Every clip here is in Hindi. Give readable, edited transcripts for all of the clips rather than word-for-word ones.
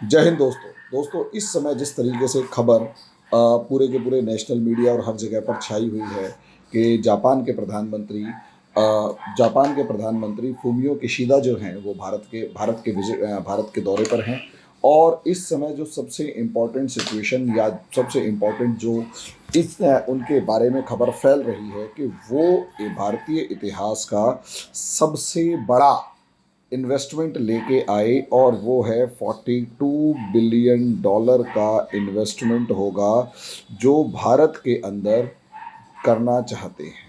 जय हिंद दोस्तों। इस समय जिस तरीके से खबर पूरे के पूरे नेशनल मीडिया और हर जगह पर छाई हुई है कि जापान के प्रधानमंत्री फूमियो किशिदा जो हैं वो भारत के दौरे पर हैं। और इस समय जो सबसे इम्पोर्टेंट सिचुएशन या सबसे इम्पोर्टेंट जो उनके बारे में खबर फैल रही है कि वो भारतीय इतिहास का सबसे बड़ा इन्वेस्टमेंट लेके आए और वो है $42 बिलियन का इन्वेस्टमेंट होगा जो भारत के अंदर करना चाहते हैं।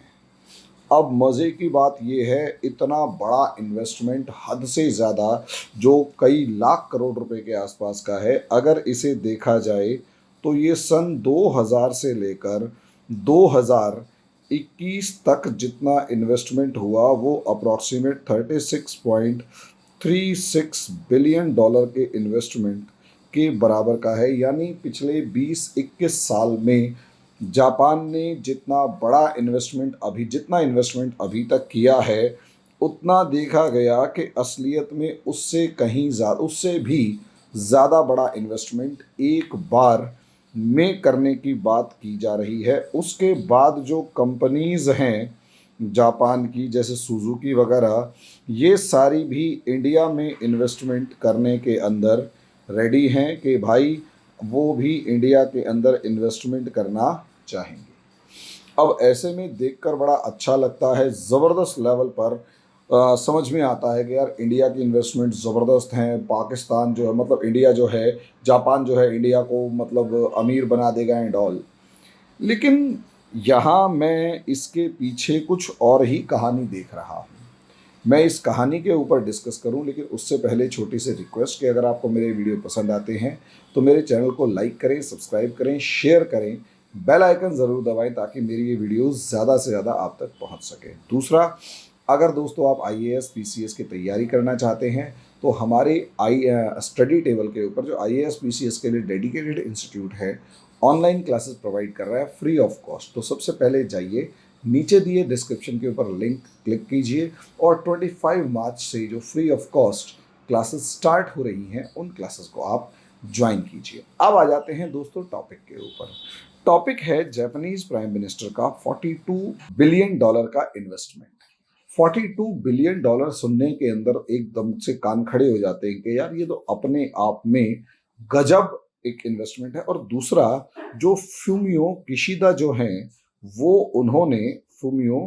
अब मज़े की बात ये है, इतना बड़ा इन्वेस्टमेंट हद से ज़्यादा जो कई लाख करोड़ रुपए के आसपास का है, अगर इसे देखा जाए तो ये सन 2000 से लेकर 2021 तक जितना इन्वेस्टमेंट हुआ वो अप्रॉक्सीमेट $36.36 बिलियन के इन्वेस्टमेंट के बराबर का है। यानी पिछले 20-21 साल में जापान ने जितना इन्वेस्टमेंट अभी तक किया है, उतना देखा गया कि असलियत में उससे भी ज़्यादा बड़ा इन्वेस्टमेंट एक बार में करने की बात की जा रही है। उसके बाद जो कंपनीज़ हैं जापान की, जैसे सुजुकी वगैरह, ये सारी भी इंडिया में इन्वेस्टमेंट करने के अंदर रेडी हैं कि भाई वो भी इंडिया के अंदर इन्वेस्टमेंट करना चाहेंगे। अब ऐसे में देखकर बड़ा अच्छा लगता है, ज़बरदस्त लेवल पर समझ में आता है कि यार इंडिया की इन्वेस्टमेंट ज़बरदस्त हैं। पाकिस्तान जो है, मतलब इंडिया जो है, जापान जो है इंडिया को मतलब अमीर बना देगा एंड ऑल। लेकिन यहाँ मैं इसके पीछे कुछ और ही कहानी देख रहा हूँ। मैं इस कहानी के ऊपर डिस्कस करूं, लेकिन उससे पहले छोटी सी रिक्वेस्ट कि अगर आपको मेरे वीडियो पसंद आते हैं तो मेरे चैनल को लाइक करें, सब्सक्राइब करें, शेयर करें, बेल आइकन ज़रूर दबाएं ताकि मेरी ये वीडियोस ज़्यादा से ज़्यादा आप तक पहुंच सके। दूसरा, अगर दोस्तों आप IAS PCS की तैयारी करना चाहते हैं तो हमारे स्टडी टेबल के ऊपर जो IAS PCS के लिए डेडिकेटेड इंस्टीट्यूट है, ऑनलाइन क्लासेस प्रोवाइड कर रहा है फ्री ऑफ कॉस्ट। तो सबसे पहले जाइए, नीचे दिए डिस्क्रिप्शन के ऊपर लिंक क्लिक कीजिए और 25 मार्च से जो free of cost classes start हो रही हैं उन क्लासेस को आप ज्वाइन कीजिए। अब आ जाते हैं दोस्तों टॉपिक के ऊपर। टॉपिक है जापानीज प्राइम मिनिस्टर का $42 बिलियन का इन्वेस्टमेंट। $42 बिलियन सुनने के अंदर एकदम से कान खड़े हो जाते हैं कि यार ये तो अपने आप में गजब एक इन्वेस्टमेंट है। और दूसरा, जो फ्यूमियो किशिदा जो हैं फूमियो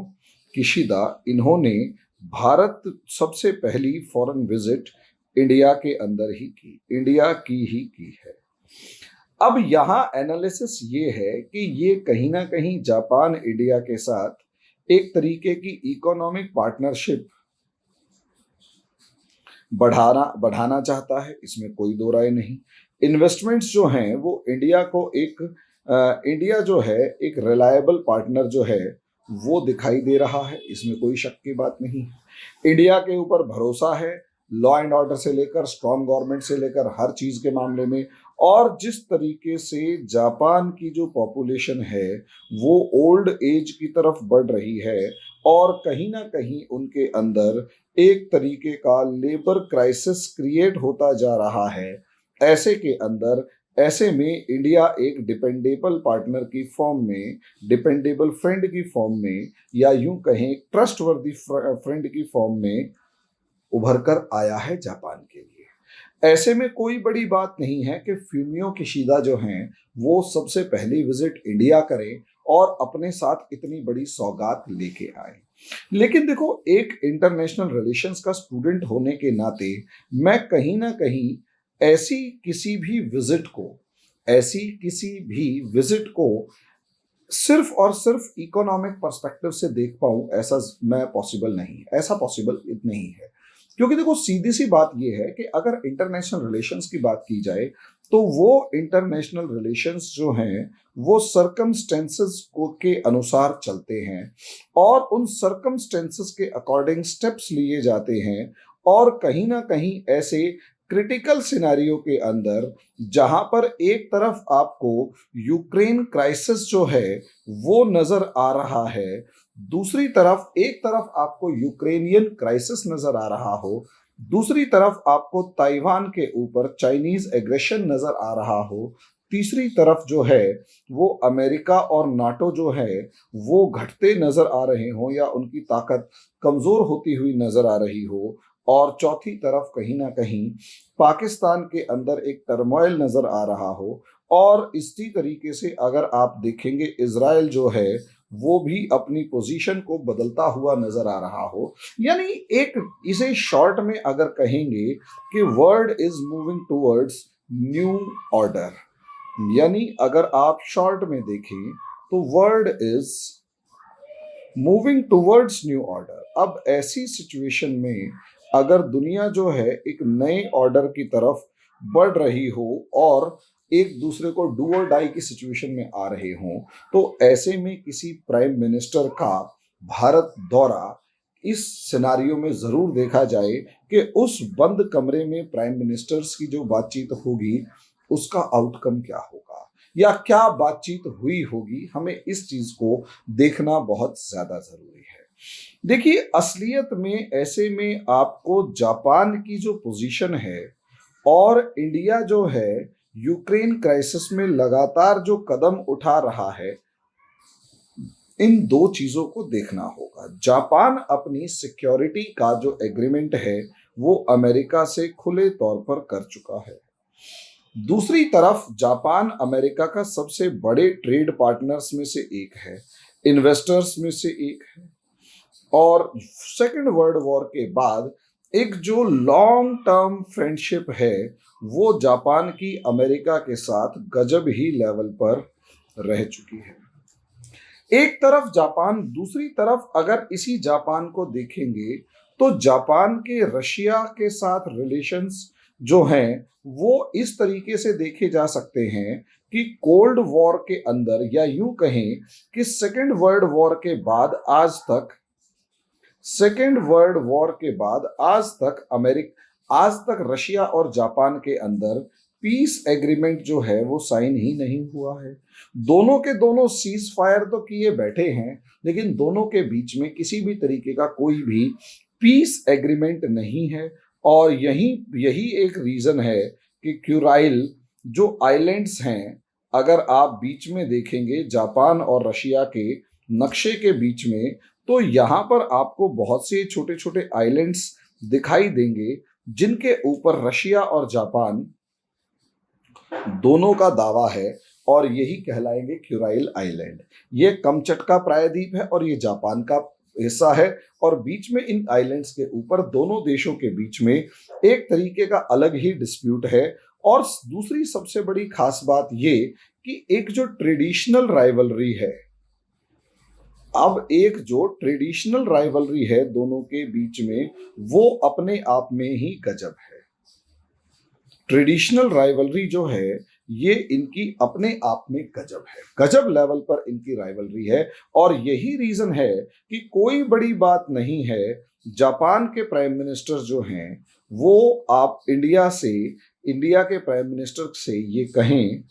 किशिदा इन्होंने भारत सबसे पहली फॉरेन विजिट इंडिया के अंदर ही की, इंडिया की ही की है। अब यहाँ एनालिसिस ये है कि ये कहीं ना कहीं जापान इंडिया के साथ एक तरीके की इकोनॉमिक पार्टनरशिप बढ़ाना चाहता है, इसमें कोई दो राय नहीं। इन्वेस्टमेंट्स जो हैं वो इंडिया जो है एक रिलायबल पार्टनर जो है वो दिखाई दे रहा है, इसमें कोई शक की बात नहीं है। इंडिया के ऊपर भरोसा है, लॉ एंड ऑर्डर से लेकर स्ट्रॉन्ग गवर्नमेंट से लेकर हर चीज के मामले में। और जिस तरीके से जापान की जो पॉपुलेशन है वो ओल्ड एज की तरफ बढ़ रही है और कहीं ना कहीं उनके अंदर एक तरीके का लेबर क्राइसिस क्रिएट होता जा रहा है, ऐसे में इंडिया एक डिपेंडेबल पार्टनर की फॉर्म में, डिपेंडेबल फ्रेंड की फॉर्म में, या यूं कहें ट्रस्टवर्दी फ्रेंड की फॉर्म में उभर कर आया है जापान के लिए। ऐसे में कोई बड़ी बात नहीं है कि फ्यूमियो किशिदा जो हैं वो सबसे पहली विजिट इंडिया करें और अपने साथ इतनी बड़ी सौगात लेके आए। लेकिन देखो, एक इंटरनेशनल रिलेशंस का स्टूडेंट होने के नाते मैं कहीं ना कहीं ऐसी किसी भी विजिट को सिर्फ और सिर्फ इकोनॉमिक पर्सपेक्टिव से देख पाऊं, ऐसा पॉसिबल नहीं है। क्योंकि देखो, सीधी सी बात यह है कि अगर इंटरनेशनल रिलेशंस की बात की जाए तो वो इंटरनेशनल रिलेशंस जो हैं वो सर्कमस्टेंसेस के अनुसार चलते हैं और उन सर्कमस्टेंसेस के अकॉर्डिंग स्टेप्स लिए जाते हैं। और कहीं ना कहीं ऐसे क्रिटिकल सिनेरियो के अंदर जहां पर एक तरफ आपको यूक्रेन क्राइसिस जो है वो नजर आ रहा है, दूसरी तरफ एक तरफ आपको यूक्रेनियन क्राइसिस नजर आ रहा हो, दूसरी तरफ आपको ताइवान के ऊपर चाइनीज एग्रेशन नजर आ रहा हो, तीसरी तरफ जो है वो अमेरिका और नाटो जो है वो घटते नजर आ रहे हो या उनकी ताकत कमजोर होती हुई नजर आ रही हो, और चौथी तरफ कहीं ना कहीं पाकिस्तान के अंदर एक टर्मोइल नजर आ रहा हो, और इसी तरीके से अगर आप देखेंगे इजराइल जो है वो भी अपनी पोजीशन को बदलता हुआ नजर आ रहा हो, यानी एक इसे शॉर्ट में अगर कहेंगे कि world is moving towards new order, यानी अगर आप शॉर्ट में देखें तो world is moving towards new order. अब ऐसी सिचुएशन में अगर दुनिया जो है एक नए ऑर्डर की तरफ बढ़ रही हो और एक दूसरे को डू और डाई की सिचुएशन में आ रहे हों, तो ऐसे में किसी प्राइम मिनिस्टर का भारत दौरा इस सिनारियो में जरूर देखा जाए कि उस बंद कमरे में प्राइम मिनिस्टर्स की जो बातचीत होगी उसका आउटकम क्या होगा या क्या बातचीत हुई होगी, हमें इस चीज को देखना बहुत ज्यादा जरूरी है। देखिए, असलियत में ऐसे में आपको जापान की जो पोजीशन है और इंडिया जो है यूक्रेन क्राइसिस में लगातार जो कदम उठा रहा है, इन दो चीजों को देखना होगा। जापान अपनी सिक्योरिटी का जो एग्रीमेंट है वो अमेरिका से खुले तौर पर कर चुका है। दूसरी तरफ जापान अमेरिका का सबसे बड़े ट्रेड पार्टनर्स में से एक है, इन्वेस्टर्स में से एक है, और सेकेंड वर्ल्ड वॉर के बाद एक जो लॉन्ग टर्म फ्रेंडशिप है वो जापान की अमेरिका के साथ गजब ही लेवल पर रह चुकी है। एक तरफ जापान, दूसरी तरफ अगर इसी जापान को देखेंगे तो जापान के रशिया के साथ रिलेशंस जो हैं वो इस तरीके से देखे जा सकते हैं कि कोल्ड वॉर के अंदर, या यूं कहें कि सेकेंड वर्ल्ड वॉर के बाद आज तक, सेकेंड वर्ल्ड वॉर के बाद आज तक रशिया और जापान के अंदर पीस एग्रीमेंट जो है वो साइन ही नहीं हुआ है। दोनों के दोनों सीज फायर तो किए बैठे हैं, लेकिन दोनों के बीच में किसी भी तरीके का कोई भी पीस एग्रीमेंट नहीं है। और यही एक रीजन है कि क्यूराइल जो आइलैंड्स हैं, अगर आप बीच में देखेंगे जापान और रशिया के नक्शे के बीच में, तो यहाँ पर आपको बहुत से छोटे छोटे आइलैंड्स दिखाई देंगे जिनके ऊपर रशिया और जापान दोनों का दावा है, और यही कहलाएंगे क्यूराइल आइलैंड। ये कमचटका प्रायद्वीप है और ये जापान का हिस्सा है, और बीच में इन आइलैंड्स के ऊपर दोनों देशों के बीच में एक तरीके का अलग ही डिस्प्यूट है। और दूसरी सबसे बड़ी खास बात ये कि एक जो ट्रेडिशनल राइवलरी है, अब एक जो ट्रेडिशनल राइवलरी है दोनों के बीच में, वो अपने आप में ही गजब है। ट्रेडिशनल राइवलरी जो है ये इनकी अपने आप में गजब है, गजब लेवल पर इनकी राइवलरी है। और यही रीजन है कि कोई बड़ी बात नहीं है, जापान के प्राइम मिनिस्टर जो हैं वो आप इंडिया के प्राइम मिनिस्टर से ये कहें,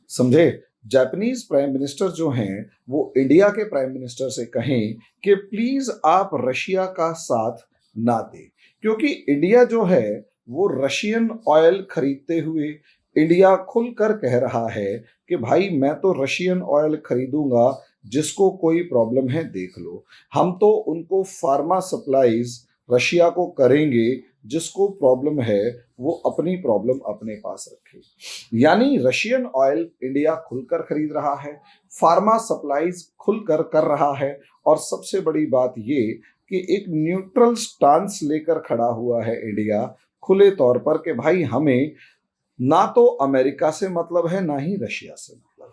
समझे, जापानीज प्राइम मिनिस्टर जो हैं वो इंडिया के प्राइम मिनिस्टर से कहें कि प्लीज आप रशिया का साथ ना दें, क्योंकि इंडिया जो है वो रशियन ऑयल खरीदते हुए इंडिया खुलकर कह रहा है कि भाई मैं तो रशियन ऑयल खरीदूंगा, जिसको कोई प्रॉब्लम है देख लो। हम तो उनको फार्मा सप्लाईज रशिया को करेंगे, जिसको प्रॉब्लम है वो अपनी प्रॉब्लम अपने पास रखे। यानी रशियन ऑयल इंडिया खुलकर खरीद रहा है, फार्मा सप्लाईज खुलकर कर रहा है, और सबसे बड़ी बात ये कि एक न्यूट्रल स्टांस लेकर खड़ा हुआ है इंडिया खुले तौर पर कि भाई हमें ना तो अमेरिका से मतलब है ना ही रशिया से मतलब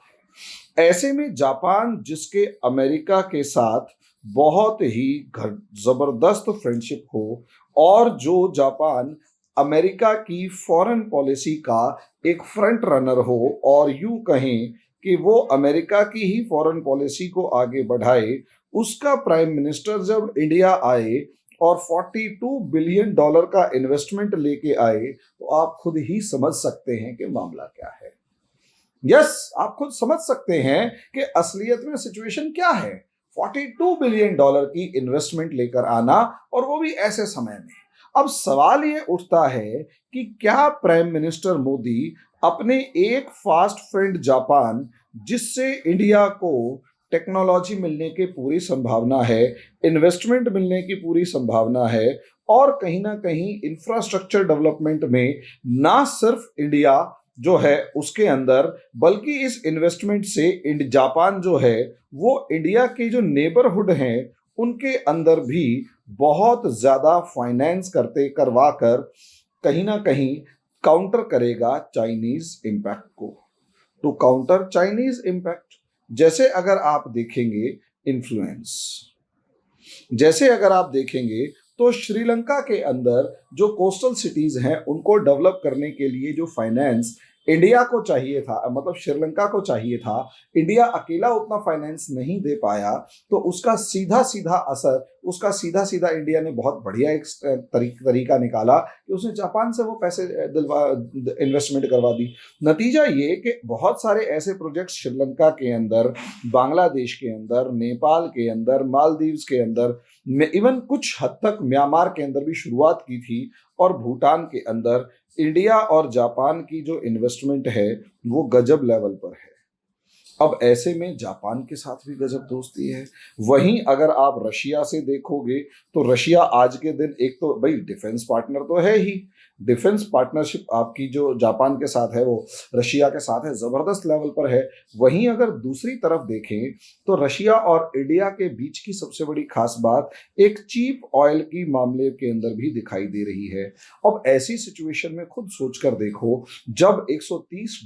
है। ऐसे में जापान, जिसके अमेरिका के साथ बहुत ही जबरदस्त फ्रेंडशिप हो, और जो जापान अमेरिका की फॉरेन पॉलिसी का एक फ्रंट रनर हो, और यूं कहें कि वो अमेरिका की ही फॉरेन पॉलिसी को आगे बढ़ाए, उसका प्राइम मिनिस्टर जब इंडिया आए और $42 बिलियन का इन्वेस्टमेंट लेके आए, तो आप खुद ही समझ सकते हैं कि मामला क्या है। यस, आप खुद समझ सकते हैं कि असलियत में सिचुएशन क्या है। $42 बिलियन की इन्वेस्टमेंट लेकर आना, और वो भी ऐसे समय में। अब सवाल ये उठता है कि क्या प्राइम मिनिस्टर मोदी अपने एक फास्ट फ्रेंड जापान, जिससे इंडिया को टेक्नोलॉजी मिलने की पूरी संभावना है, इन्वेस्टमेंट मिलने की पूरी संभावना है, और कहीं ना कहीं इंफ्रास्ट्रक्चर डेवलपमेंट में ना सिर्फ इंडिया जो है उसके अंदर, बल्कि इस इन्वेस्टमेंट से जापान जो है वो इंडिया के जो नेबरहुड हैं उनके अंदर भी बहुत ज्यादा फाइनेंस करते करवा कर कहीं ना कहीं काउंटर करेगा चाइनीज इम्पैक्ट को। टू काउंटर चाइनीज इम्पैक्ट, जैसे अगर आप देखेंगे इन्फ्लुएंस, जैसे अगर आप देखेंगे तो श्रीलंका के अंदर जो कोस्टल सिटीज हैं उनको डेवलप करने के लिए जो फाइनेंस इंडिया को चाहिए था, मतलब श्रीलंका को चाहिए था, इंडिया अकेला उतना फाइनेंस नहीं दे पाया, तो उसका सीधा सीधा असर, उसका सीधा सीधा इंडिया ने बहुत बढ़िया एक तरीका निकाला कि उसने जापान से वो पैसे दिलवा इन्वेस्टमेंट करवा दी। नतीजा ये कि बहुत सारे ऐसे प्रोजेक्ट्स श्रीलंका के अंदर, बांग्लादेश के अंदर, नेपाल के अंदर, मालदीव्स के अंदर, इवन कुछ हद तक म्यांमार के अंदर भी शुरुआत की थी, और भूटान के अंदर इंडिया और जापान की जो इन्वेस्टमेंट है वो गजब लेवल पर है। अब ऐसे में जापान के साथ भी गजब दोस्ती है। वहीं अगर आप रशिया से देखोगे तो रशिया आज के दिन, एक तो भाई डिफेंस पार्टनर तो है ही, डिफेंस पार्टनरशिप आपकी जो जापान के साथ है वो रशिया के साथ है, जबरदस्त लेवल पर है। वहीं अगर दूसरी तरफ देखें तो रशिया और इंडिया के बीच की सबसे बड़ी खास बात एक चीप ऑयल की मामले के अंदर भी दिखाई दे रही है। अब ऐसी सिचुएशन में खुद सोचकर देखो, जब $130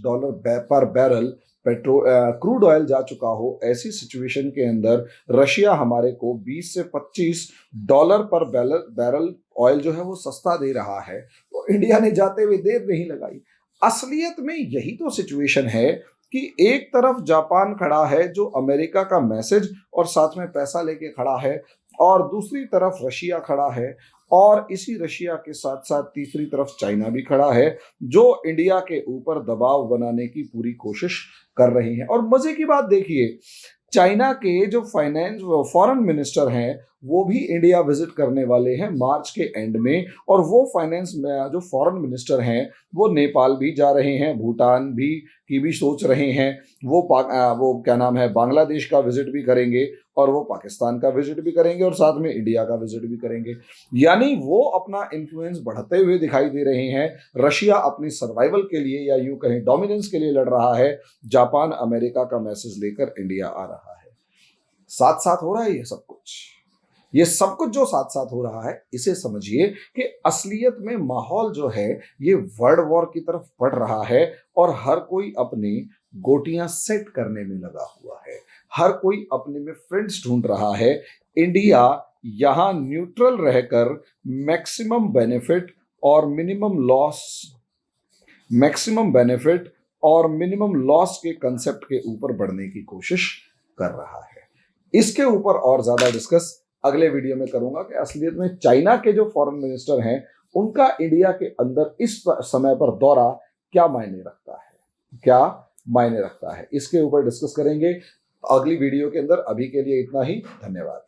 पर बैरल क्रूड ऑयल जा चुका हो, ऐसी सिचुएशन के अंदर रशिया हमारे को 20 से $25 पर बैरल ऑयल जो है वो सस्ता दे रहा है, तो इंडिया ने जाते हुए देर नहीं लगाई। असलियत में यही तो सिचुएशन है कि एक तरफ जापान खड़ा है जो अमेरिका का मैसेज और साथ में पैसा लेके खड़ा है, और दूसरी तरफ रशिया खड़ा है, और इसी रशिया के साथ साथ तीसरी तरफ चाइना भी खड़ा है जो इंडिया के ऊपर दबाव बनाने की पूरी कोशिश कर रही है। और मजे की बात देखिए, चाइना के जो फाइनेंस फॉरेन मिनिस्टर हैं वो भी इंडिया विजिट करने वाले हैं मार्च के एंड में, और वो फाइनेंस में जो फॉरेन मिनिस्टर हैं वो नेपाल भी जा रहे हैं, भूटान भी की भी सोच रहे हैं, वो क्या नाम है, बांग्लादेश का विजिट भी करेंगे, और वो पाकिस्तान का विजिट भी करेंगे, और साथ में इंडिया का विजिट भी करेंगे। यानी वो अपना इन्फ्लुएंस बढ़ाते हुए दिखाई दे रहे हैं। रशिया अपनी सर्वाइवल के लिए या यूं कहें डोमिनेंस के लिए लड़ रहा है, जापान अमेरिका का मैसेज लेकर इंडिया आ रहा है। साथ साथ हो रहा है ये सब कुछ, ये सब कुछ जो साथ साथ हो रहा है, इसे समझिए कि असलियत में माहौल जो है ये वर्ल्ड वॉर की तरफ बढ़ रहा है, और हर कोई अपनी गोटियां सेट करने में लगा हुआ है, हर कोई अपने में फ्रेंड्स ढूंढ रहा है। इंडिया यहां न्यूट्रल रहकर मैक्सिमम बेनिफिट और मिनिमम लॉस, मैक्सिमम बेनिफिट और मिनिमम लॉस के कंसेप्ट के ऊपर बढ़ने की कोशिश कर रहा है। इसके ऊपर और ज्यादा डिस्कस अगले वीडियो में करूंगा कि असलियत में चाइना के जो फॉरेन मिनिस्टर हैं उनका इंडिया के अंदर इस समय पर दौरा क्या मायने रखता है, क्या मायने रखता है, इसके ऊपर डिस्कस करेंगे अगली वीडियो के अंदर। अभी के लिए इतना ही, धन्यवाद।